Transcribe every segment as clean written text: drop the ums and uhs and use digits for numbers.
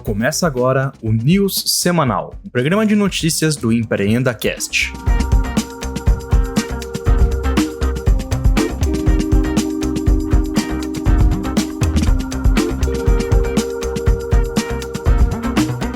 Começa agora o News Semanal, o programa de notícias do EmpreendaCast.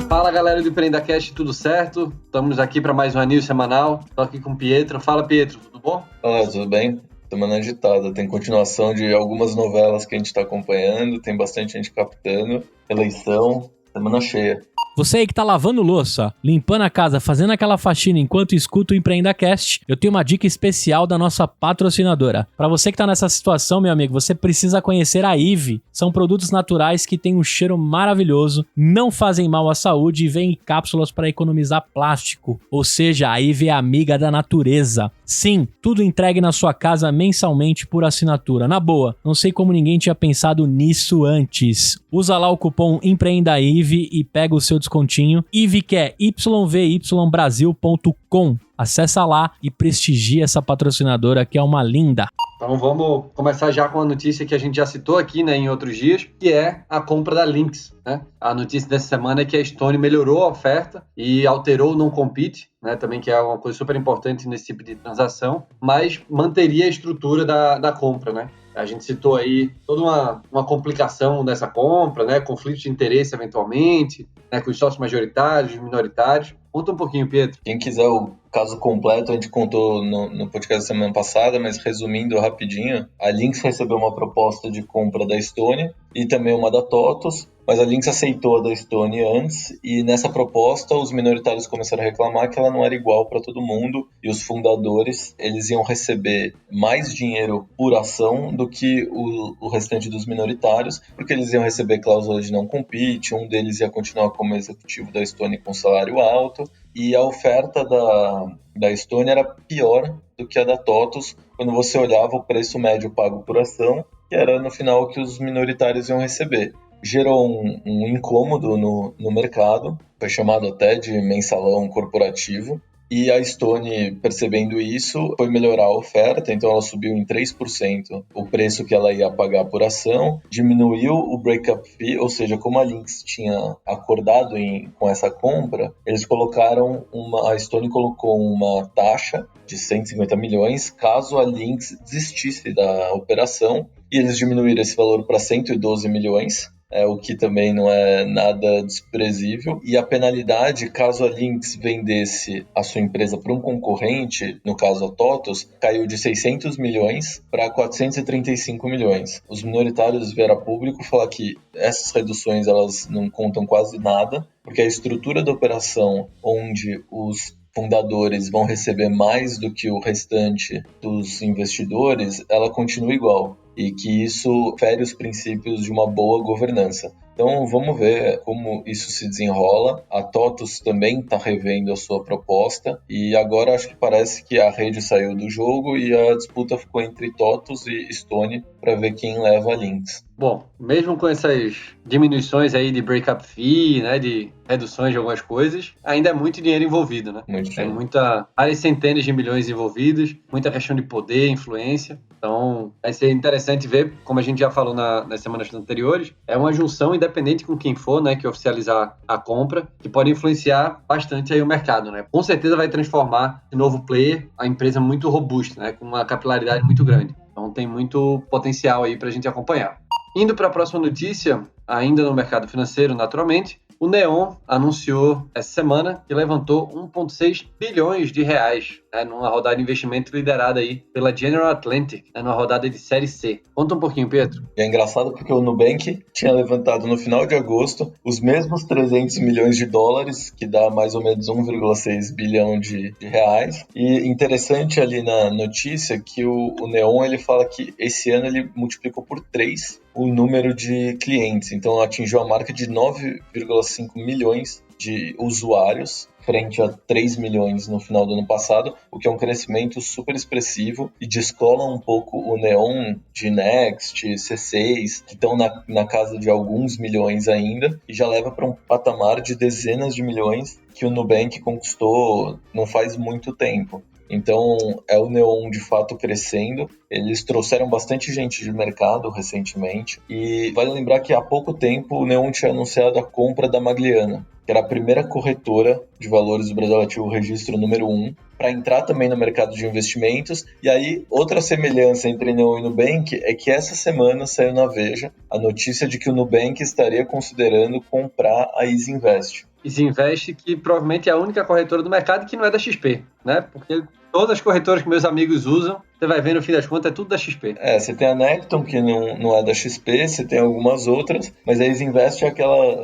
Fala galera do EmpreendaCast, tudo certo? Estamos aqui para mais um News Semanal. Estou aqui com o Pietro. Fala Pietro, tudo bom? Olá, tudo bem? Semana agitada, tem continuação de algumas novelas que a gente está acompanhando, tem bastante gente captando, eleição, semana cheia. Você aí que tá lavando louça, limpando a casa, fazendo aquela faxina enquanto escuta o EmpreendaCast, eu tenho uma dica especial da nossa patrocinadora. Para você que tá nessa situação, meu amigo, você precisa conhecer a Ive. São produtos naturais que têm um cheiro maravilhoso, não fazem mal à saúde e vêm em cápsulas para economizar plástico. Ou seja, a Ive é amiga da natureza. Sim, tudo entregue na sua casa mensalmente por assinatura. Na boa, não sei como ninguém tinha pensado nisso antes. Usa lá o cupom EmpreendaIve e pega o seu descontinho. Ive que é yvybrasil.com. Acessa lá e prestigia essa patrocinadora que é uma linda. Então vamos começar já com a notícia que a gente já citou aqui, em outros dias, que é a compra da Lynx, A notícia dessa semana é que a Stone melhorou a oferta e alterou o não compete, também que é uma coisa super importante nesse tipo de transação, mas manteria a estrutura da compra, A gente citou aí toda uma complicação dessa compra, conflito de interesse eventualmente, com os sócios majoritários, minoritários. Conta um pouquinho, Pietro. Quem quiser o caso completo, a gente contou no podcast da semana passada, mas resumindo rapidinho, a Lynx recebeu uma proposta de compra da Stone e também uma da TOTVS, mas a Lynx aceitou a da Stone antes e nessa proposta os minoritários começaram a reclamar que ela não era igual para todo mundo e os fundadores eles iam receber mais dinheiro por ação do que o restante dos minoritários, porque eles iam receber cláusulas de não compete, um deles ia continuar como executivo da Stone com salário alto e a oferta da Stone era pior do que a da TOTVS quando você olhava o preço médio pago por ação, que era no final o que os minoritários iam receber. Gerou um incômodo no mercado, foi chamado até de mensalão corporativo, e a Stone, percebendo isso, foi melhorar a oferta, então ela subiu em 3% o preço que ela ia pagar por ação, diminuiu o breakup fee, ou seja, como a Lynx tinha acordado com essa compra, a Stone colocou uma taxa de 150 milhões caso a Lynx desistisse da operação, e eles diminuíram esse valor para 112 milhões, o que também não é nada desprezível. E a penalidade, caso a Lynx vendesse a sua empresa para um concorrente, no caso a TOTVS, caiu de 600 milhões para 435 milhões. Os minoritários vieram a público falar que essas reduções elas não contam quase nada, porque a estrutura da operação, onde os fundadores vão receber mais do que o restante dos investidores, ela continua igual. E que isso fere os princípios de uma boa governança. Então vamos ver como isso se desenrola. A TOTVS também está revendo a sua proposta e agora acho que parece que a rede saiu do jogo e a disputa ficou entre TOTVS e Stone para ver quem leva a Lynx. Bom, mesmo com essas diminuições aí de breakup fee, de reduções de algumas coisas, ainda é muito dinheiro envolvido, Muito dinheiro. Várias centenas de milhões envolvidos, muita questão de poder, influência. Então, vai ser interessante ver, como a gente já falou nas semanas anteriores, é uma junção independente com quem for, que oficializar a compra, que pode influenciar bastante aí o mercado, Com certeza vai transformar esse novo player a empresa muito robusta, com uma capilaridade muito grande. Então, tem muito potencial aí para a gente acompanhar. Indo para a próxima notícia, ainda no mercado financeiro, naturalmente, o Neon anunciou essa semana que levantou 1,6 bilhões de reais numa rodada de investimento liderada aí pela General Atlantic, numa rodada de Série C. Conta um pouquinho, Pedro. É engraçado porque o Nubank tinha levantado no final de agosto os mesmos 300 milhões de dólares, que dá mais ou menos 1,6 bilhão de reais. E interessante ali na notícia que o Neon ele fala que esse ano ele multiplicou por 3 o número de clientes. Então atingiu a marca de 9,5 milhões de usuários, frente a 3 milhões no final do ano passado, o que é um crescimento super expressivo e descola um pouco o Neon de Next, C6, que estão na casa de alguns milhões ainda, e já leva para um patamar de dezenas de milhões que o Nubank conquistou não faz muito tempo. Então, é o Neon de fato crescendo. Eles trouxeram bastante gente de mercado recentemente. E vale lembrar que há pouco tempo o Neon tinha anunciado a compra da Magliana, que era a primeira corretora de valores do Brasil, ela tinha o registro número 1, para entrar também no mercado de investimentos. E aí, outra semelhança entre Neon e Nubank é que essa semana saiu na Veja a notícia de que o Nubank estaria considerando comprar a Easy Invest. Easy Invest, que provavelmente é a única corretora do mercado que não é da XP, né? Porque todas as corretoras que meus amigos usam, você vai ver no fim das contas, é tudo da XP. Você tem a Necton, que não é da XP, você tem algumas outras, mas a Easy Invest é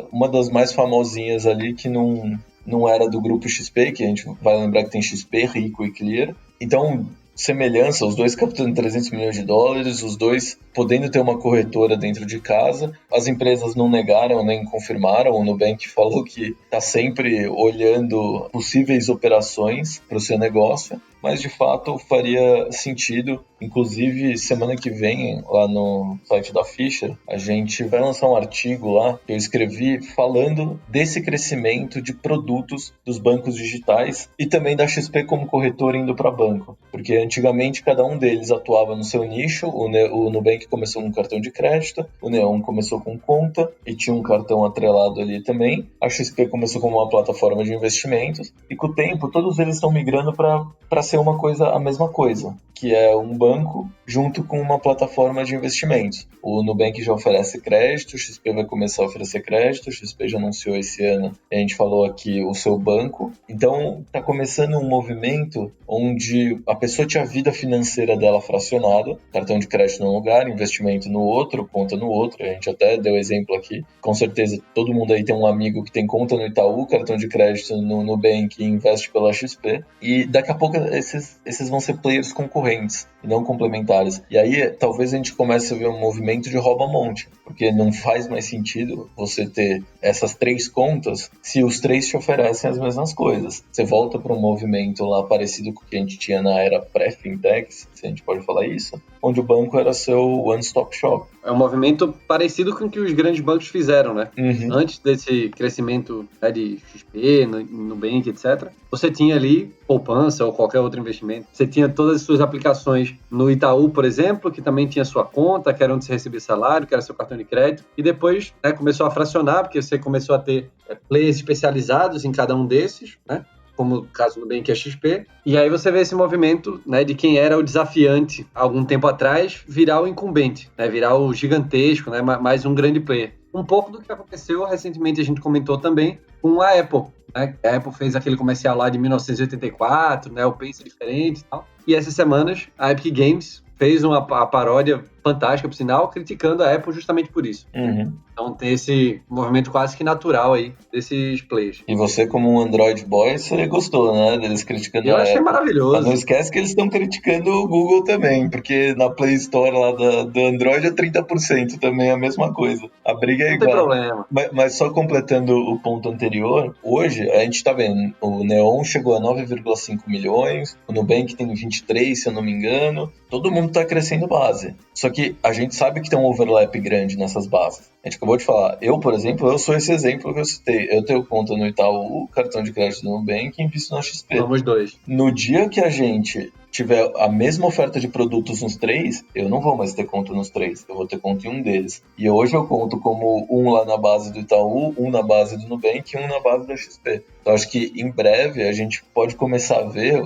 uma das mais famosinhas ali, que não era do grupo XP, que a gente vai lembrar que tem XP, Rico e Clear. Então, semelhança, os dois captando 300 milhões de dólares, os dois podendo ter uma corretora dentro de casa. As empresas não negaram nem confirmaram, o Nubank falou que está sempre olhando possíveis operações para o seu negócio, mas de fato faria sentido. Inclusive, semana que vem, lá no site da Fisher, a gente vai lançar um artigo lá que eu escrevi falando desse crescimento de produtos dos bancos digitais e também da XP como corretora indo para banco. Porque antigamente cada um deles atuava no seu nicho. O Nubank começou com cartão de crédito, o Neon começou com conta e tinha um cartão atrelado ali também. A XP começou como uma plataforma de investimentos e com o tempo todos eles estão migrando para ser a mesma coisa, que é um banco junto com uma plataforma de investimentos. O Nubank já oferece crédito, o XP vai começar a oferecer crédito, o XP já anunciou esse ano, a gente falou aqui, o seu banco. Então, está começando um movimento onde a pessoa tinha a vida financeira dela fracionada, cartão de crédito num lugar, investimento no outro, conta no outro, a gente até deu exemplo aqui. Com certeza, todo mundo aí tem um amigo que tem conta no Itaú, cartão de crédito no Nubank e investe pela XP. E daqui a pouco esses vão ser players concorrentes e não complementares. E aí talvez a gente comece a ver um movimento de rouba-monte, porque não faz mais sentido você ter essas 3 contas se os 3 te oferecem as mesmas coisas. Você volta para um movimento lá parecido com o que a gente tinha na era pré-fintechs, se a gente pode falar isso, onde o banco era seu one-stop shop. É um movimento parecido com o que os grandes bancos fizeram, né? Uhum. Antes desse crescimento, né, de XP, Nubank, etc., você tinha ali poupança ou qualquer outro investimento. Você tinha todas as suas aplicações no Itaú, por exemplo, que também tinha sua conta, que era onde você recebia salário, que era seu cartão de crédito. E depois, né, começou a fracionar, porque você começou a ter players especializados em cada um desses, né? Como o caso do Nubank e a XP, e aí você vê esse movimento, né, de quem era o desafiante há algum tempo atrás virar o incumbente, né, virar o gigantesco, né, mais um grande player. Um pouco do que aconteceu recentemente, a gente comentou também com a Apple, né? A Apple fez aquele comercial lá de 1984, né, o Pense Diferente e tal, e essas semanas a Epic Games fez uma paródia fantástica, por sinal, criticando a Apple justamente por isso. Uhum. Então tem esse movimento quase que natural aí desses players. E você, como um Android boy, você gostou, né? Deles criticando Eu a achei Apple. maravilhoso. Mas não esquece que eles estão criticando o Google também, porque na Play Store lá do Android é 30% também, é a mesma coisa. A briga é não igual. Tem problema. Mas só completando o ponto anterior, hoje a gente tá vendo, o Neon chegou a 9,5 milhões, o Nubank tem 23, se eu não me engano, todo mundo tá crescendo base. Só que a gente sabe que tem um overlap grande nessas bases. A gente acabou de falar, eu, por exemplo, eu sou esse exemplo que eu citei. Eu tenho conta no Itaú, cartão de crédito no Nubank e invisto na XP. Somos dois. No dia que a gente tiver a mesma oferta de produtos nos 3, eu não vou mais ter conta nos 3, eu vou ter conta em um deles. E hoje eu conto como um lá na base do Itaú, um na base do Nubank e um na base da XP. Então acho que em breve a gente pode começar a ver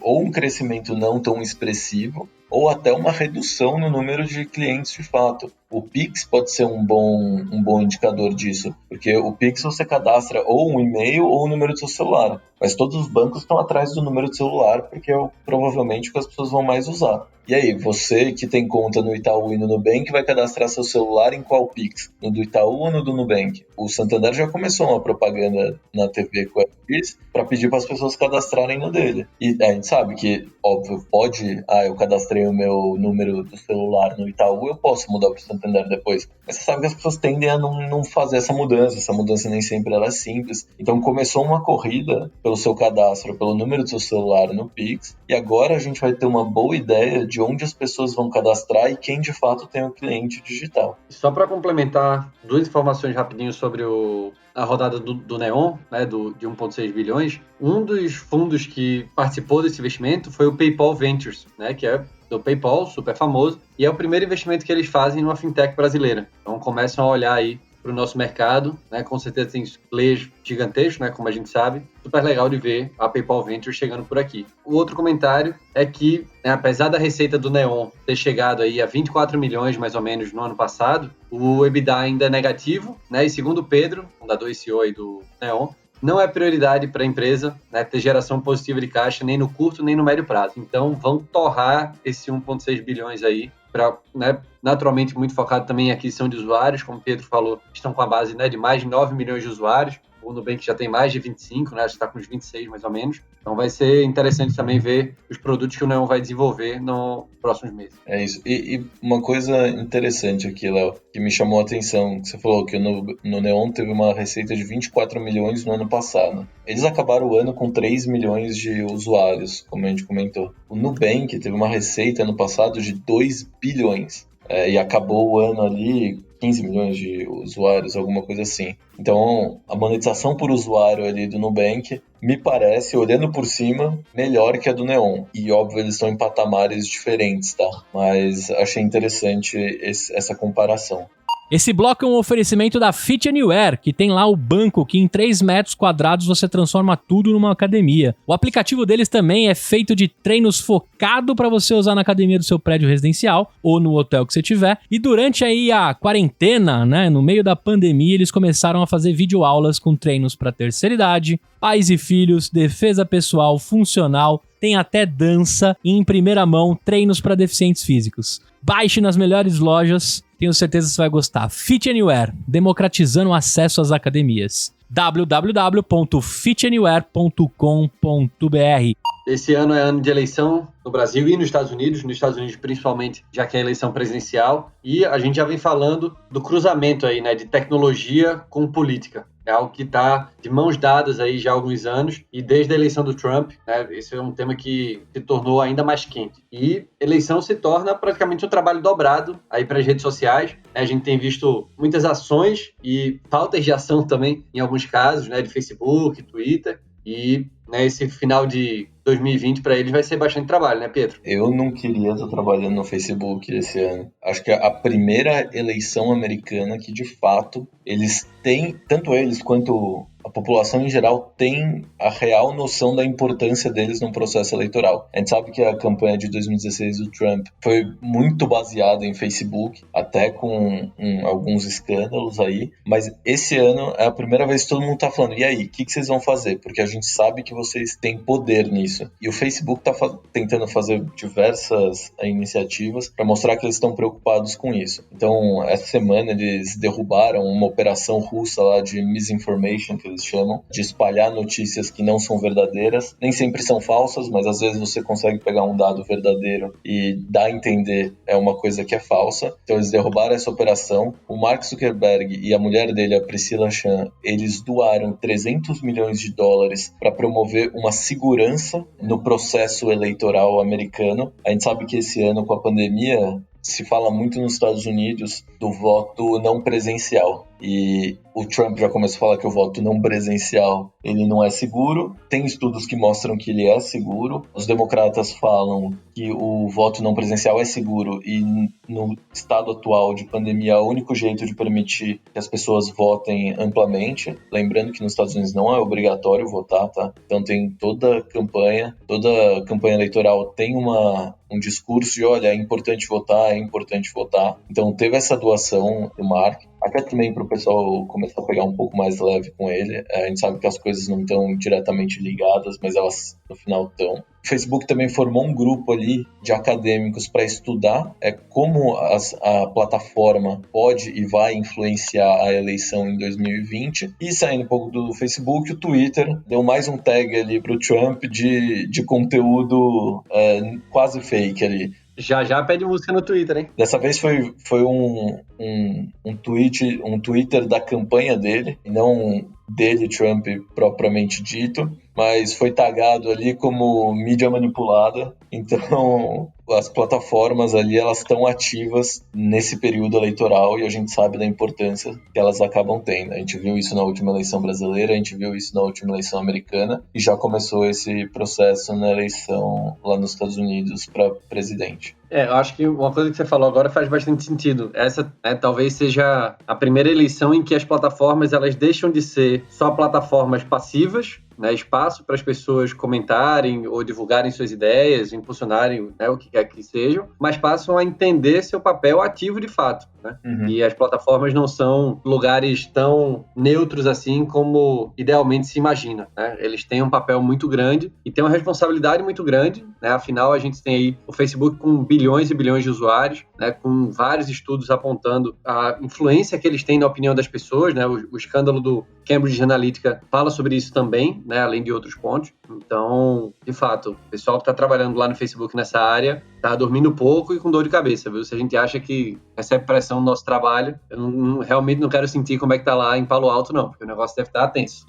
ou um crescimento não tão expressivo, ou até uma redução no número de clientes de fato. O Pix pode ser um bom indicador disso, porque o Pix você cadastra ou um e-mail ou o número do seu celular, mas todos os bancos estão atrás do número do celular, porque é provavelmente o que as pessoas vão mais usar. E aí, você que tem conta no Itaú e no Nubank vai cadastrar seu celular em qual Pix? No do Itaú ou no do Nubank? O Santander já começou uma propaganda na TV com o Pix para pedir para as pessoas cadastrarem no dele. E a gente sabe que, óbvio, eu cadastrei o meu número do celular no Itaú, eu posso mudar para o Santander Santander depois. Mas você sabe que as pessoas tendem a não fazer essa mudança nem sempre ela é simples. Então começou uma corrida pelo seu cadastro, pelo número do seu celular no Pix, e agora a gente vai ter uma boa ideia de onde as pessoas vão cadastrar e quem de fato tem o cliente digital. Só para complementar, 2 informações rapidinho sobre a rodada do Neon, né, de 1,6 bilhões. Um dos fundos que participou desse investimento foi o PayPal Ventures, né, que é do PayPal, super famoso, e é o primeiro investimento que eles fazem numa fintech brasileira. Então começam a olhar aí para o nosso mercado, né? Com certeza tem players gigantescos, né? Como a gente sabe. Super legal de ver a PayPal Ventures chegando por aqui. O outro comentário é que, né, apesar da receita do Neon ter chegado aí a 24 milhões, mais ou menos, no ano passado, o EBITDA ainda é negativo, né? E segundo o Pedro, fundador e CEO aí do Neon, não é prioridade para a empresa, né, ter geração positiva de caixa nem no curto nem no médio prazo. Então, vão torrar esse 1,6 bilhões aí, né, naturalmente muito focado também em aquisição de usuários, como o Pedro falou, estão com a base, né, de mais de 9 milhões de usuários. O Nubank já tem mais de 25, né? Está com uns 26 mais ou menos. Então vai ser interessante também ver os produtos que o Neon vai desenvolver nos próximos meses. É isso. E uma coisa interessante aqui, Léo, que me chamou a atenção, que você falou que no Neon teve uma receita de 24 milhões no ano passado. Eles acabaram o ano com 3 milhões de usuários, como a gente comentou. O Nubank teve uma receita no passado de 2 bilhões. E acabou o ano ali 15 milhões de usuários, alguma coisa assim. Então, a monetização por usuário ali do Nubank me parece, olhando por cima, melhor que a do Neon. E, óbvio, eles estão em patamares diferentes, tá? Mas achei interessante essa comparação. Esse bloco é um oferecimento da Fit Anywhere, que tem lá o banco que em 3 metros quadrados você transforma tudo numa academia. O aplicativo deles também é feito de treinos focado para você usar na academia do seu prédio residencial ou no hotel que você tiver. E durante aí a quarentena, né, no meio da pandemia, eles começaram a fazer videoaulas com treinos para terceira idade, pais e filhos, defesa pessoal, funcional, tem até dança e em primeira mão treinos para deficientes físicos. Baixe nas melhores lojas, tenho certeza que você vai gostar. Fit Anywhere, democratizando o acesso às academias. www.fitanywhere.com.br. Esse ano é ano de eleição no Brasil e nos Estados Unidos principalmente, já que é a eleição presidencial, e a gente já vem falando do cruzamento aí, né, de tecnologia com política. É algo que está de mãos dadas aí já há alguns anos, e desde a eleição do Trump, né, esse é um tema que se tornou ainda mais quente. E eleição se torna praticamente um trabalho dobrado aí para as redes sociais. A gente tem visto muitas ações e faltas de ação também, em alguns casos, né, de Facebook, Twitter, e né, esse final de 2020 para eles vai ser bastante trabalho, né, Pedro? Eu não queria estar trabalhando no Facebook esse ano. Acho que é a primeira eleição americana que, de fato, eles têm, tanto eles quanto a população em geral, tem a real noção da importância deles no processo eleitoral. A gente sabe que a campanha de 2016 do Trump foi muito baseada em Facebook, até com alguns escândalos aí, mas esse ano é a primeira vez que todo mundo está falando, e aí, o que vocês vão fazer? Porque a gente sabe que vocês têm poder nisso. E o Facebook está tentando fazer diversas iniciativas para mostrar que eles estão preocupados com isso. Então, essa semana eles derrubaram uma operação russa lá de misinformation, que eles chamam, de espalhar notícias que não são verdadeiras. Nem sempre são falsas, mas às vezes você consegue pegar um dado verdadeiro e dar a entender é uma coisa que é falsa. Então eles derrubaram essa operação. O Mark Zuckerberg e a mulher dele, a Priscilla Chan, eles doaram 300 milhões de dólares para promover uma segurança no processo eleitoral americano. A gente sabe que esse ano, com a pandemia, se fala muito nos Estados Unidos do voto não presencial. E o Trump já começou a falar que o voto não presencial ele não é seguro. Tem estudos que mostram que ele é seguro. Os democratas falam que o voto não presencial é seguro e no estado atual de pandemia é o único jeito de permitir que as pessoas votem amplamente. Lembrando que nos Estados Unidos não é obrigatório votar, tá? Então tem toda campanha eleitoral tem um discurso de, olha, é importante votar. Então teve essa doação do Mark, até também para o pessoal começar a pegar um pouco mais leve com ele. A gente sabe que as coisas não estão diretamente ligadas, mas elas no final estão. O Facebook também formou um grupo ali de acadêmicos para estudar como a plataforma pode e vai influenciar a eleição em 2020. E saindo um pouco do Facebook, o Twitter deu mais um tag ali para o Trump de conteúdo quase fake ali. Já pede música no Twitter, hein? Dessa vez foi um Twitter da campanha dele, e não dele, Trump, propriamente dito, mas foi tagado ali como mídia manipulada. Então, as plataformas ali, elas estão ativas nesse período eleitoral e a gente sabe da importância que elas acabam tendo. A gente viu isso na última eleição brasileira, a gente viu isso na última eleição americana e já começou esse processo na eleição lá nos Estados Unidos para presidente. Eu acho que uma coisa que você falou agora faz bastante sentido. Essa talvez seja a primeira eleição em que as plataformas elas deixam de ser só plataformas passivas, né, espaço para as pessoas comentarem ou divulgarem suas ideias, impulsionarem, né, o que quer que sejam, mas passam a entender seu papel ativo de fato. Né? E as plataformas não são lugares tão neutros assim como idealmente se imagina. Né? Eles têm um papel muito grande e têm uma responsabilidade muito grande. Né? Afinal, a gente tem aí o Facebook com bilhões e bilhões de usuários, né? Com vários estudos apontando a influência que eles têm na opinião das pessoas. Né? O escândalo do Cambridge Analytica fala sobre isso também, né? Além de outros pontos. Então, de fato, o pessoal que está trabalhando lá no Facebook nessa área está dormindo pouco e com dor de cabeça, viu? Se a gente acha que recebe pressão no nosso trabalho, eu realmente não quero sentir como é que tá lá em Palo Alto, não, porque o negócio deve estar tenso.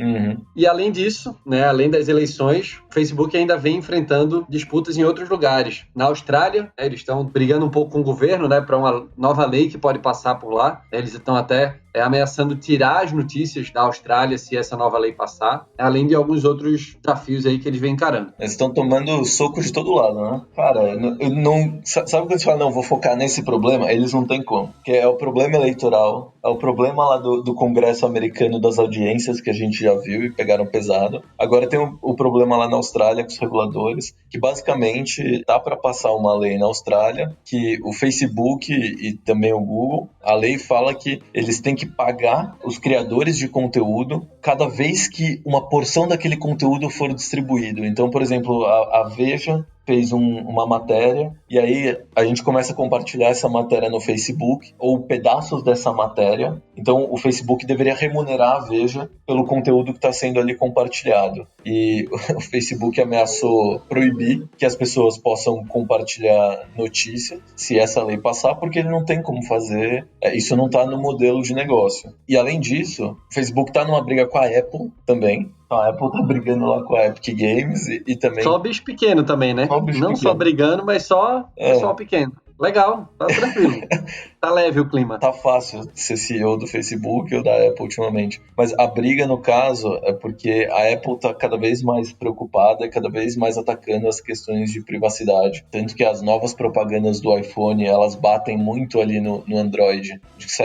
E além disso, né, além das eleições, o Facebook ainda vem enfrentando disputas em outros lugares. Na Austrália, né, eles estão brigando um pouco com o governo, né, para uma nova lei que pode passar por lá. Eles estão até ameaçando tirar as notícias da Austrália se essa nova lei passar, além de alguns outros desafios aí que eles vêm encarando. Eles estão tomando soco de todo lado, né? Cara, eu não... Sabe quando eles falam, não, vou focar nesse problema? Eles não têm como. Porque é o problema eleitoral, é o problema lá do Congresso americano das audiências que a gente já viu e pegaram pesado. Agora tem o problema lá na Austrália com os reguladores, que basicamente tá para passar uma lei na Austrália que o Facebook e também o Google, a lei fala que eles têm que pagar os criadores de conteúdo cada vez que uma porção daquele conteúdo for distribuído. Então, por exemplo, a Veja fez uma matéria e aí a gente começa a compartilhar essa matéria no Facebook ou pedaços dessa matéria. Então o Facebook deveria remunerar a Veja pelo conteúdo que está sendo ali compartilhado. E o Facebook ameaçou proibir que as pessoas possam compartilhar notícias se essa lei passar, porque ele não tem como fazer. Isso não está no modelo de negócio. E além disso, o Facebook está numa briga com a Apple também. A Apple tá brigando lá com a Epic Games e também... Só bicho pequeno também, né? Não pequeno. Só brigando, mas só pequeno. Legal, tá tranquilo. Tá leve o clima. Tá fácil ser CEO do Facebook ou da Apple ultimamente. Mas a briga, no caso, é porque a Apple tá cada vez mais preocupada e cada vez mais atacando as questões de privacidade. Tanto que as novas propagandas do iPhone, elas batem muito ali no Android.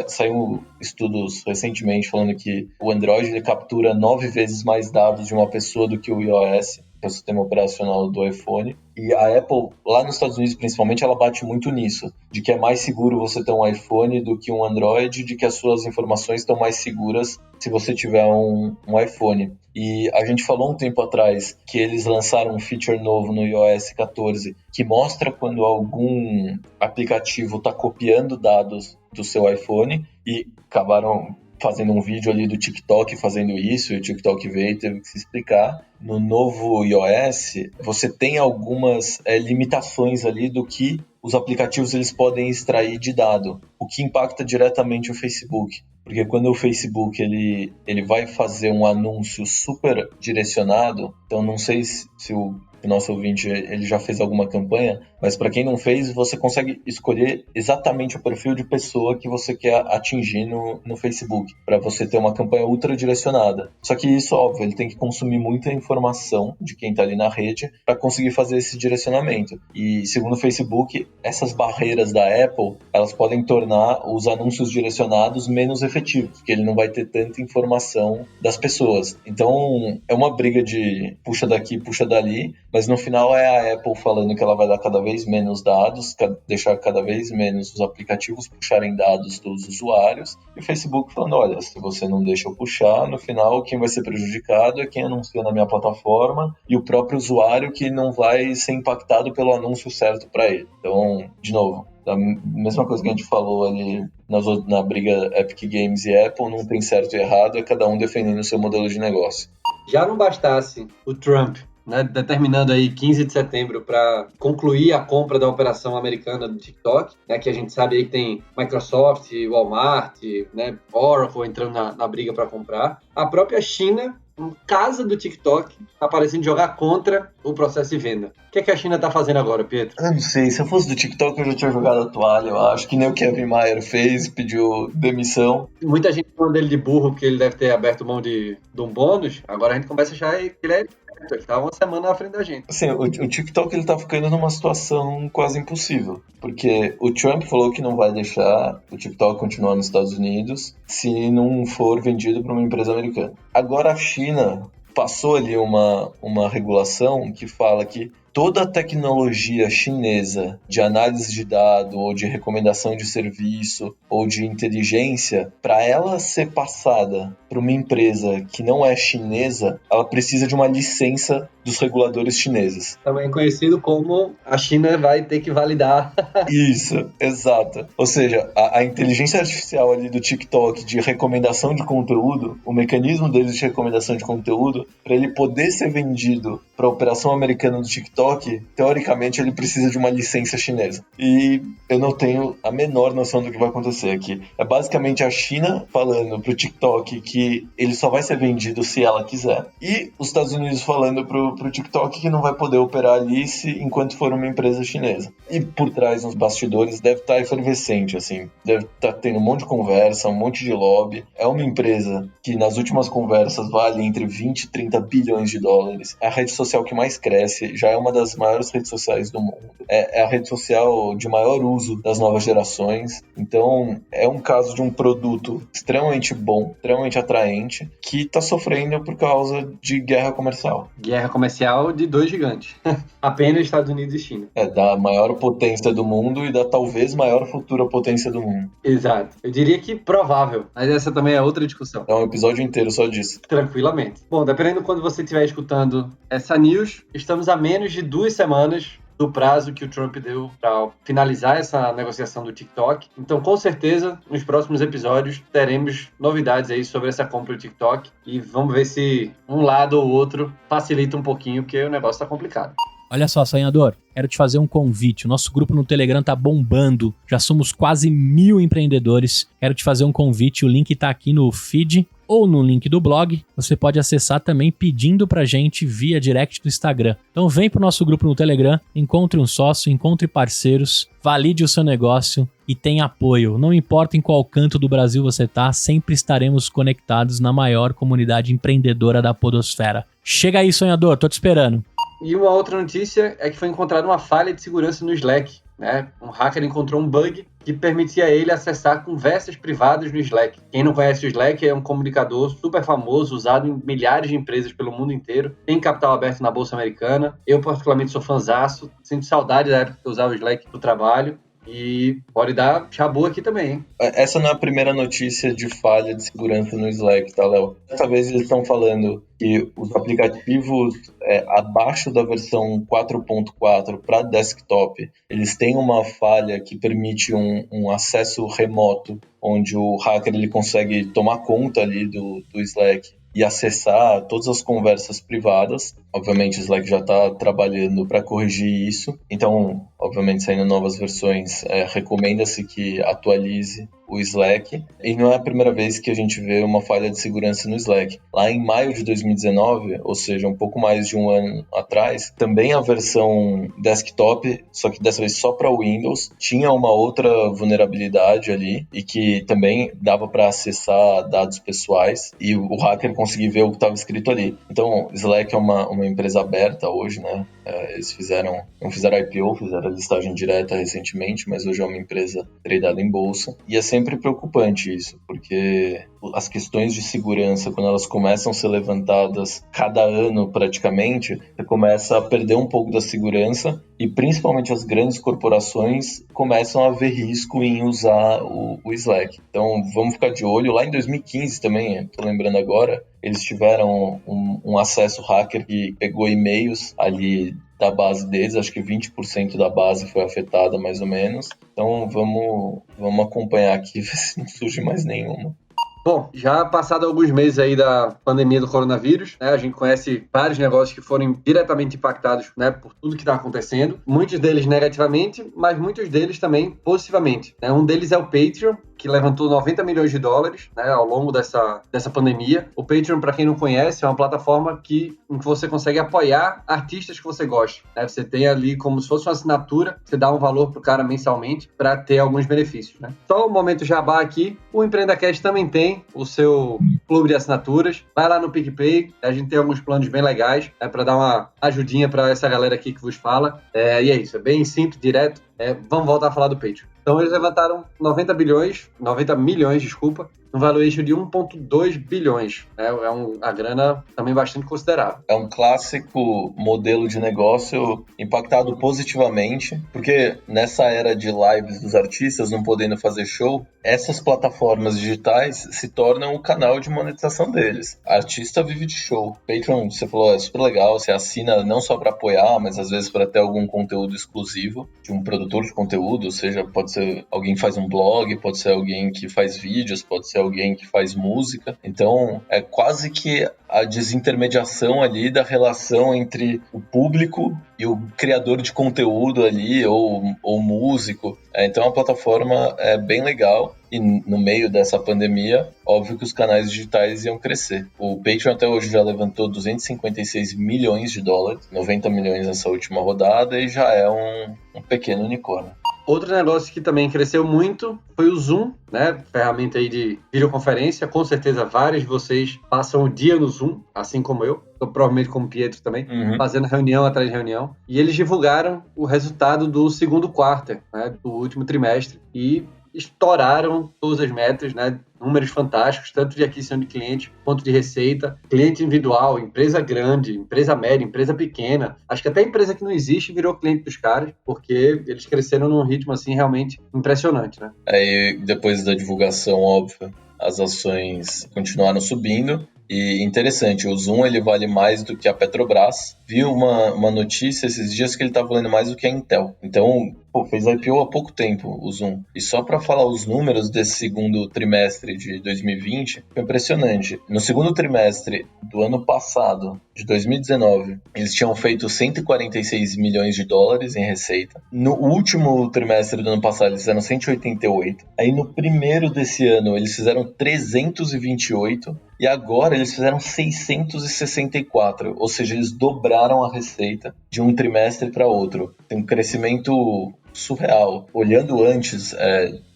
Saiu estudos recentemente falando que o Android ele captura 9 vezes mais dados de uma pessoa do que o iOS, que é o sistema operacional do iPhone. E a Apple, lá nos Estados Unidos principalmente, ela bate muito nisso, de que é mais seguro você ter um iPhone do que um Android, de que as suas informações estão mais seguras se você tiver um iPhone. E a gente falou um tempo atrás que eles lançaram um feature novo no iOS 14 que mostra quando algum aplicativo está copiando dados do seu iPhone e acabaram fazendo um vídeo ali do TikTok fazendo isso, e o TikTok veio e teve que se explicar. No novo iOS, você tem algumas limitações ali do que os aplicativos eles podem extrair de dado, o que impacta diretamente o Facebook. Porque quando o Facebook ele vai fazer um anúncio super direcionado, então não sei se o nosso ouvinte ele já fez alguma campanha, mas para quem não fez, você consegue escolher exatamente o perfil de pessoa que você quer atingir no Facebook, para você ter uma campanha ultra direcionada. Só que isso, óbvio, ele tem que consumir muita informação de quem está ali na rede para conseguir fazer esse direcionamento. E segundo o Facebook, essas barreiras da Apple, elas podem tornar os anúncios direcionados menos efetivos, porque ele não vai ter tanta informação das pessoas. Então, é uma briga de puxa daqui, puxa dali, mas no final é a Apple falando que ela vai dar cada vez menos dados, deixar cada vez menos os aplicativos puxarem dados dos usuários, e o Facebook falando, olha, se você não deixa eu puxar, no final quem vai ser prejudicado é quem anuncia na minha plataforma e o próprio usuário que não vai ser impactado pelo anúncio certo para ele. Então, de novo, a mesma coisa que a gente falou ali na briga Epic Games e Apple, não tem certo e errado, é cada um defendendo o seu modelo de negócio. Já não bastasse o Trump né, determinando aí 15 de setembro para concluir a compra da operação americana do TikTok, né, que a gente sabe aí que tem Microsoft, Walmart, né, Oracle entrando na briga para comprar. A própria China, casa do TikTok, tá parecendo jogar contra o processo de venda. O que é que a China tá fazendo agora, Pietro? Eu não sei, se eu fosse do TikTok eu já tinha jogado a toalha, eu acho que nem o Kevin Mayer fez, pediu demissão. Muita gente falando dele de burro, porque ele deve ter aberto mão de um bônus. Agora a gente começa a achar que ele é... Ele tá uma semana à frente da gente. Assim, o TikTok ele tá ficando numa situação quase impossível, porque o Trump falou que não vai deixar o TikTok continuar nos Estados Unidos se não for vendido para uma empresa americana. Agora a China passou ali uma regulação que fala que toda a tecnologia chinesa de análise de dado ou de recomendação de serviço ou de inteligência, para ela ser passada para uma empresa que não é chinesa, ela precisa de uma licença dos reguladores chineses. Também conhecido como a China vai ter que validar. Isso, exato. Ou seja, a inteligência artificial ali do TikTok de recomendação de conteúdo, o mecanismo deles de recomendação de conteúdo, para ele poder ser vendido para a operação americana do TikTok, teoricamente ele precisa de uma licença chinesa. E eu não tenho a menor noção do que vai acontecer aqui. É basicamente a China falando pro TikTok que ele só vai ser vendido se ela quiser. E os Estados Unidos falando pro TikTok que não vai poder operar ali enquanto for uma empresa chinesa. E por trás, nos bastidores, deve estar efervescente, assim. Deve estar tendo um monte de conversa, um monte de lobby. É uma empresa que nas últimas conversas vale entre 20 e 30 bilhões de dólares. É a rede social que mais cresce, já é uma das maiores redes sociais do mundo. É a rede social de maior uso das novas gerações. Então, é um caso de um produto extremamente bom, extremamente atraente, que está sofrendo por causa de guerra comercial. Guerra comercial de dois gigantes. Apenas Estados Unidos e China. É da maior potência do mundo e da talvez maior futura potência do mundo. Exato. Eu diria que provável. Mas essa também é outra discussão. É um episódio inteiro só disso. Tranquilamente. Bom, dependendo de quando você estiver escutando essa news, estamos a menos de 2 semanas do prazo que o Trump deu para finalizar essa negociação do TikTok. Então, com certeza, nos próximos episódios teremos novidades aí sobre essa compra do TikTok e vamos ver se um lado ou outro facilita um pouquinho, porque o negócio tá complicado. Olha só, sonhador, quero te fazer um convite. O nosso grupo no Telegram tá bombando. Já somos quase 1.000 empreendedores. Quero te fazer um convite. O link tá aqui no feed ou no link do blog. Você pode acessar também pedindo pra gente via direct do Instagram. Então vem pro nosso grupo no Telegram, encontre um sócio, encontre parceiros, valide o seu negócio e tenha apoio. Não importa em qual canto do Brasil você tá, sempre estaremos conectados na maior comunidade empreendedora da podosfera. Chega aí, sonhador, tô te esperando. E uma outra notícia é que foi encontrada uma falha de segurança no Slack, né? Um hacker encontrou um bug que permitia a ele acessar conversas privadas no Slack. Quem não conhece o Slack é um comunicador super famoso, usado em milhares de empresas pelo mundo inteiro. Tem capital aberto na Bolsa Americana. Eu, particularmente, sou fãzaço. Sinto saudade da época que eu usava o Slack pro trabalho. E pode dar chabu aqui também, hein? Essa não é a primeira notícia de falha de segurança no Slack, tá, Léo? Dessa vez eles estão falando que os aplicativos abaixo da versão 4.4 para desktop, eles têm uma falha que permite um acesso remoto, onde o hacker ele consegue tomar conta ali do Slack e acessar todas as conversas privadas. Obviamente o Slack já está trabalhando para corrigir isso. Então, obviamente, saindo novas versões, recomenda-se que atualize o Slack. E não é a primeira vez que a gente vê uma falha de segurança no Slack. Lá em maio de 2019, ou seja, um pouco mais de um ano atrás, também a versão desktop, só que dessa vez só para Windows, tinha uma outra vulnerabilidade ali e que também dava para acessar dados pessoais e o hacker conseguir ver o que estava escrito ali. Então, Slack é uma empresa aberta hoje, né? Eles não fizeram IPO, fizeram listagem direta recentemente, mas hoje é uma empresa tradada em bolsa. E é sempre preocupante isso, porque as questões de segurança, quando elas começam a ser levantadas cada ano praticamente, você começa a perder um pouco da segurança e principalmente as grandes corporações começam a ver risco em usar o Slack. Então vamos ficar de olho. Lá em 2015 também, estou lembrando agora, eles tiveram um acesso hacker que pegou e-mails ali da base deles, acho que 20% da base foi afetada mais ou menos. Então vamos acompanhar aqui, ver se não surge mais nenhuma. Bom, já passado alguns meses aí da pandemia do coronavírus, né, a gente conhece vários negócios que foram diretamente impactados, né, por tudo que está acontecendo. Muitos deles negativamente, mas muitos deles também positivamente, né? Um deles é o Patreon, que levantou 90 milhões de dólares, né, ao longo dessa pandemia. O Patreon, para quem não conhece, é uma plataforma em que você consegue apoiar artistas que você gosta, né? Você tem ali como se fosse uma assinatura, você dá um valor pro cara mensalmente para ter alguns benefícios, né? Só um momento jabá aqui, o EmpreendaCast também tem o seu clube de assinaturas. Vai lá no PicPay, a gente tem alguns planos bem legais, para dar uma ajudinha para essa galera aqui que vos fala. E é isso, é bem simples, direto. Vamos voltar a falar do Patreon. Então eles levantaram 90 milhões, um valuation de 1,2 bilhões. É uma grana também bastante considerável. É um clássico modelo de negócio impactado positivamente, porque nessa era de lives dos artistas não podendo fazer show, essas plataformas digitais se tornam o canal de monetização deles. Artista vive de show. Patreon, você falou, é super legal, você assina não só para apoiar, mas às vezes para ter algum conteúdo exclusivo de um produtor de conteúdo, ou seja, pode ser alguém que faz um blog, pode ser alguém que faz vídeos, pode ser alguém que faz música. Então, é quase que a desintermediação ali da relação entre o público e o criador de conteúdo ali, ou músico. Então, a plataforma é bem legal. E no meio dessa pandemia, óbvio que os canais digitais iam crescer. O Patreon até hoje já levantou 256 milhões de dólares, 90 milhões nessa última rodada, e já é um pequeno unicórnio. Outro negócio que também cresceu muito foi o Zoom, né? Ferramenta aí de videoconferência. Com certeza vários de vocês passam o dia no Zoom, assim como eu. Provavelmente como o Pietro também, fazendo reunião atrás de reunião. E eles divulgaram o resultado do segundo quarto, né? Do último trimestre. E estouraram todas as metas, né? Números fantásticos, tanto de aquisição de cliente quanto de receita, cliente individual, empresa grande, empresa média, empresa pequena. Acho que até empresa que não existe virou cliente dos caras, porque eles cresceram num ritmo assim realmente impressionante, né? Aí depois da divulgação, óbvio, as ações continuaram subindo. E interessante, o Zoom ele vale mais do que a Petrobras. Vi uma notícia esses dias que ele tá valendo mais do que a Intel. Então, fez IPO há pouco tempo o Zoom. E só para falar os números desse segundo trimestre de 2020, foi impressionante. No segundo trimestre do ano passado, de 2019, eles tinham feito 146 milhões de dólares em receita. No último trimestre do ano passado, eles fizeram 188. Aí no primeiro desse ano, eles fizeram 328. E agora eles fizeram 664, ou seja, eles dobraram a receita de um trimestre para outro. Tem um crescimento surreal. Olhando antes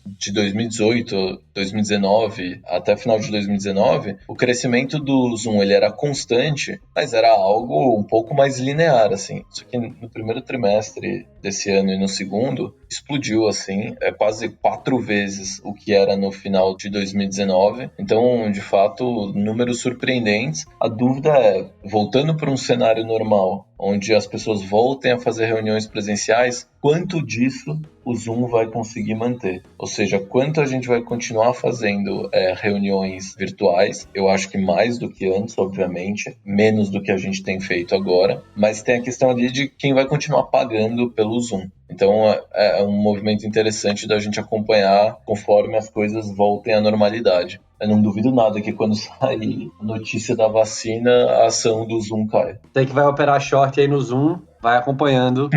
de 2018, 2019, até final de 2019, o crescimento do Zoom ele era constante, mas era algo um pouco mais linear, assim. Só que no primeiro trimestre desse ano e no segundo, explodiu, assim, quase 4 vezes o que era no final de 2019. Então, de fato, números surpreendentes. A dúvida é, voltando para um cenário normal, onde as pessoas voltem a fazer reuniões presenciais, quanto disso o Zoom vai conseguir manter? Ou seja, quanto a gente vai continuar fazendo reuniões virtuais? Eu acho que mais do que antes, obviamente, menos do que a gente tem feito agora, mas tem a questão ali de quem vai continuar pagando pelo Zoom. Então é um movimento interessante da gente acompanhar conforme as coisas voltem à normalidade. Eu não duvido nada que quando sair notícia da vacina, a ação do Zoom cai. Você que vai operar short aí no Zoom, vai acompanhando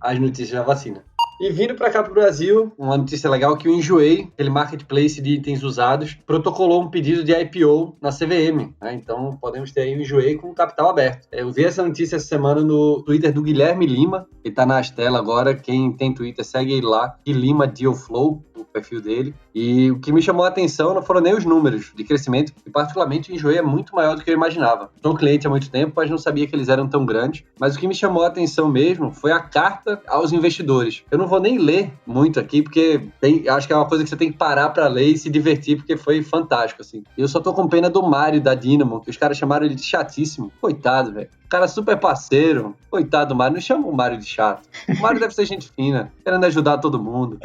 as notícias da vacina. E vindo para cá pro Brasil, uma notícia legal que o Enjoei, aquele marketplace de itens usados, protocolou um pedido de IPO na CVM, né? Então podemos ter aí o Enjoei com capital aberto. Eu vi essa notícia essa semana no Twitter do Guilherme Lima, que tá na tela agora, quem tem Twitter segue ele lá, Lima Deal Flow, o perfil dele. E o que me chamou a atenção não foram nem os números de crescimento, e particularmente o Enjoei é muito maior do que eu imaginava. Sou um cliente há muito tempo, mas não sabia que eles eram tão grandes. Mas o que me chamou a atenção mesmo foi a carta aos investidores. Eu não vou nem ler muito aqui, porque acho que é uma coisa que você tem que parar pra ler e se divertir, porque foi fantástico, assim. Eu só tô com pena do Mário, da Dynamo, que os caras chamaram ele de chatíssimo. Coitado, velho. O cara super parceiro. Coitado do Mário. Não chama o Mário de chato. O Mário deve ser gente fina, querendo ajudar todo mundo.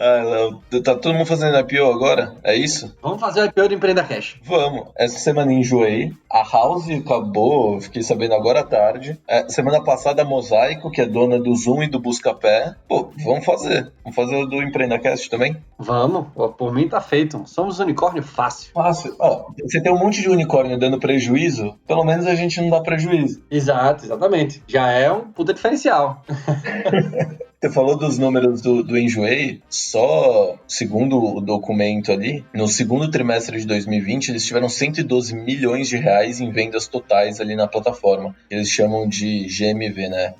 Tá todo mundo fazendo IPO agora? É isso? Vamos fazer o IPO do Empreenda Cash. Vamos. Essa semana enjoei. A House acabou, fiquei sabendo agora à tarde. Semana passada a Mosaico, que é dona do Zoom e do Buscapé. Pô, vamos fazer. Vamos fazer o do EmpreendaCast também? Vamos, por mim tá feito. Somos unicórnio fácil. Fácil. Você tem um monte de unicórnio dando prejuízo, pelo menos a gente não dá prejuízo. Exato, exatamente. Já é um puta diferencial. Você falou dos números do Enjoei, só segundo o documento ali, no segundo trimestre de 2020, eles tiveram 112 milhões de reais em vendas totais ali na plataforma. Eles chamam de GMV, né?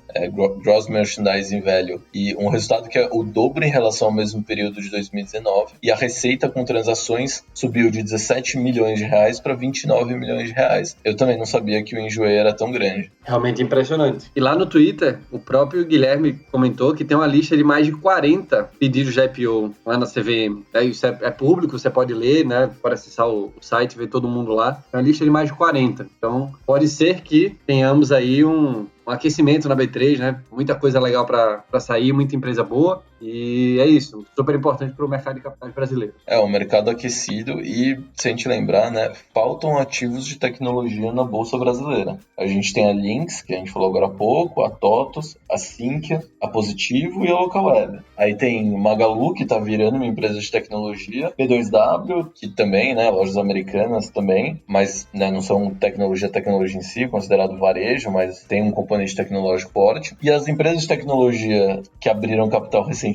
Gross Merchandising Value. E um resultado que é o dobro em relação ao mesmo período de 2019. E a receita com transações subiu de 17 milhões de reais para 29 milhões de reais. Eu também não sabia que o Enjoei era tão grande. Realmente impressionante. E lá no Twitter, o próprio Guilherme comentou que tem uma lista de mais de 40 pedidos de IPO lá na CVM. Isso é público, você pode ler, né? Pode acessar o site, ver todo mundo lá. É uma lista de mais de 40. Então, pode ser que tenhamos aí um aquecimento na B3, né? Muita coisa legal para sair, muita empresa boa. E é isso, super importante para o mercado de capitais brasileiro. O mercado aquecido e, se a gente lembrar, né, faltam ativos de tecnologia na Bolsa Brasileira. A gente tem a Lynx, que a gente falou agora há pouco, a TOTUS, a Sinqia, a Positivo e a Localweb. Aí tem Magalu, que está virando uma empresa de tecnologia, P2W, que também, né, lojas americanas também, mas né, não são tecnologia em si, considerado varejo, mas tem um componente tecnológico forte. E as empresas de tecnologia que abriram capital recentemente,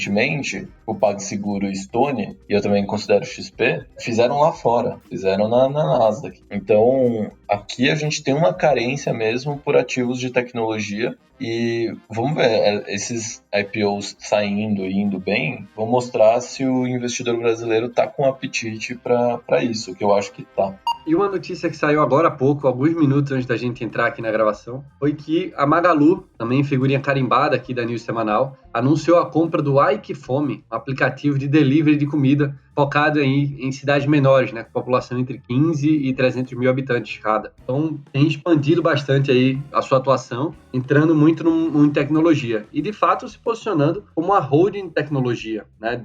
o PagSeguro e Stone, e eu também considero XP, fizeram lá fora, fizeram na Nasdaq. Então, aqui a gente tem uma carência mesmo por ativos de tecnologia e vamos ver, esses IPOs saindo e indo bem, vão mostrar se o investidor brasileiro está com apetite para isso, que eu acho que está. E uma notícia que saiu agora há pouco, alguns minutos antes da gente entrar aqui na gravação, foi que a Magalu, também figurinha carimbada aqui da News Semanal, anunciou a compra do Aikifome, um aplicativo de delivery de comida focado em cidades menores, né, com população entre 15 e 300 mil habitantes cada. Então, tem expandido bastante aí a sua atuação, entrando muito em tecnologia. E, de fato, se posicionando como uma holding de tecnologia, né,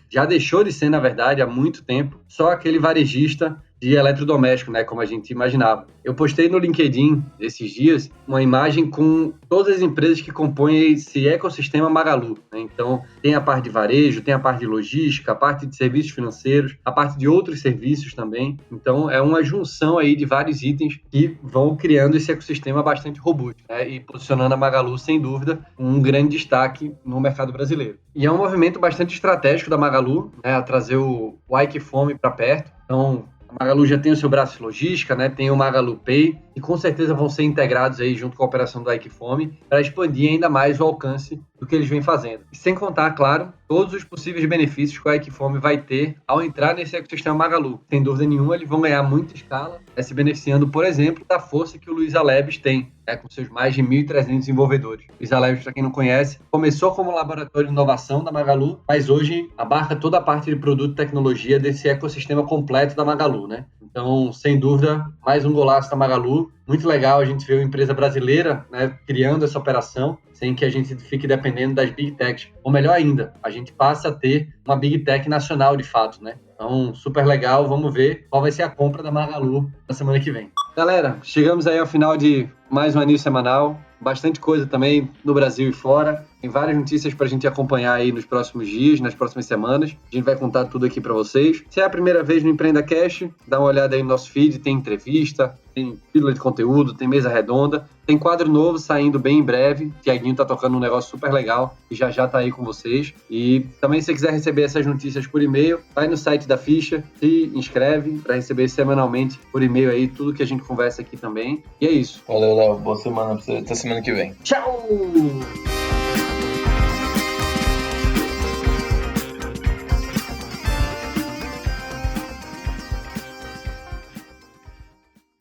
já deixou de ser, na verdade, há muito tempo, só aquele varejista de eletrodoméstico, né, como a gente imaginava. Eu postei no LinkedIn esses dias uma imagem com todas as empresas que compõem esse ecossistema Magalu, né? Então, tem a parte de varejo, tem a parte de logística, a parte de serviços financeiros, a parte de outros serviços também. Então, é uma junção aí de vários itens que vão criando esse ecossistema bastante robusto, né? E posicionando a Magalu, sem dúvida, um grande destaque no mercado brasileiro. E é um movimento bastante estratégico da Magalu, né, a trazer o Aikifome para perto. Então, a Magalu já tem o seu braço de logística, né? Tem o Magalu Pay, e com certeza vão ser integrados aí junto com a operação do Aikifome para expandir ainda mais o alcance do que eles vêm fazendo. E sem contar, claro, todos os possíveis benefícios que o Aikifome vai ter ao entrar nesse ecossistema Magalu. Sem dúvida nenhuma, eles vão ganhar muita escala, se beneficiando, por exemplo, da força que o Luiza Labs tem, né, com seus mais de 1.300 desenvolvedores. Luiza Labs, para quem não conhece, começou como laboratório de inovação da Magalu, mas hoje abarca toda a parte de produto e tecnologia desse ecossistema completo da Magalu, né? Então, sem dúvida, mais um golaço da Magalu. Muito legal a gente ver uma empresa brasileira, né, criando essa operação, sem que a gente fique dependendo das Big Techs. Ou melhor ainda, a gente passa a ter uma Big Tech nacional de fato, né? Então, super legal. Vamos ver qual vai ser a compra da Magalu na semana que vem. Galera, chegamos aí ao final de mais uma News Semanal. Bastante coisa também no Brasil e fora. Tem várias notícias para a gente acompanhar aí nos próximos dias, nas próximas semanas. A gente vai contar tudo aqui para vocês. Se é a primeira vez no EmpreendaCast, dá uma olhada aí no nosso feed. Tem entrevista, tem pílula de conteúdo, tem mesa redonda. Tem quadro novo saindo bem em breve. O Tiaguinho tá tocando um negócio super legal e já tá aí com vocês. E também se você quiser receber essas notícias por e-mail, vai no site da Ficha, se inscreve para receber semanalmente por e-mail aí tudo que a gente conversa aqui também. E é isso. Valeu, Léo. Boa semana pra você. Até semana que vem. Tchau!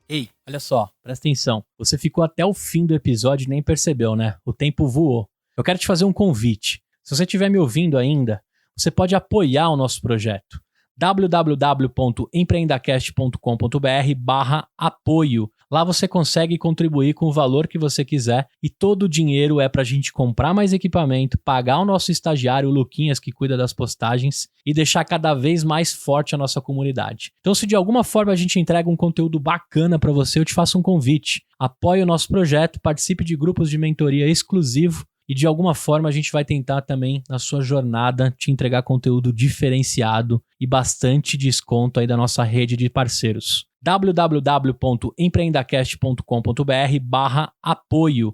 Ei, olha só, presta atenção. Você ficou até o fim do episódio e nem percebeu, né? O tempo voou. Eu quero te fazer um convite. Se você estiver me ouvindo ainda, você pode apoiar o nosso projeto. www.empreendacast.com.br/apoio. Lá você consegue contribuir com o valor que você quiser e todo o dinheiro é para a gente comprar mais equipamento, pagar o nosso estagiário, o Luquinhas, que cuida das postagens, e deixar cada vez mais forte a nossa comunidade. Então, se de alguma forma a gente entrega um conteúdo bacana para você, eu te faço um convite. Apoie o nosso projeto, participe de grupos de mentoria exclusivo e de alguma forma a gente vai tentar também, na sua jornada, te entregar conteúdo diferenciado e bastante desconto aí da nossa rede de parceiros. www.empreendacast.com.br/apoio.